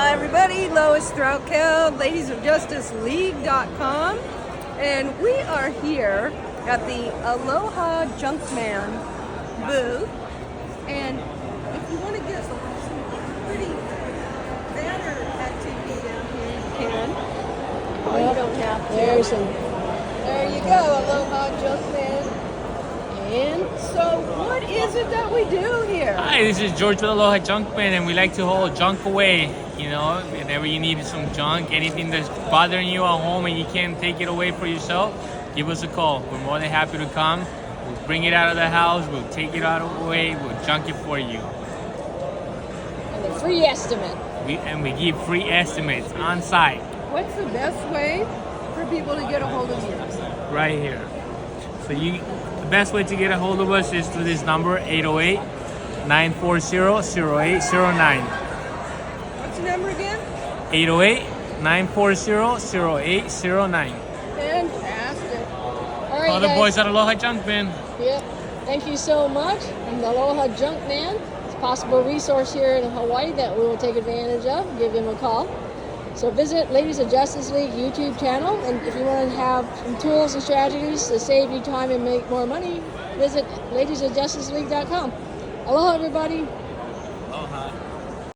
everybody, Lois Threlkeld, ladiesofjusticeleague.com, and we are here at the Aloha Junkman booth, and if you want to get some pretty banner activity down here, you can. Oh, you don't have to. There you go, Aloha Junkman. And so, what is it that we do here? Hi, this is George with Aloha Junkman, and we like to hold junk away. You know, whenever you need some junk, anything that's bothering you at home and you can't take it away for yourself, give us a call. We're more than happy to come. We'll bring it out of the house, we'll take it out of the way, we'll junk it for you. And a free estimate. We give free estimates on site. What's the best way for people to get a hold of you? Right here. So the best way to get a hold of us is through this number, 808-940-0809. What's the number again? 808-940-0809. Fantastic. All right, All the guys. boys at Aloha Junkman. Yep. Thank you so much. I'm the Aloha Junkman. It's a possible resource here in Hawaii that we will take advantage of. Give him a call. So visit Ladies of Justice League YouTube channel, and if you want to have some tools and strategies to save you time and make more money, visit ladiesofjusticeleague.com. Aloha, everybody.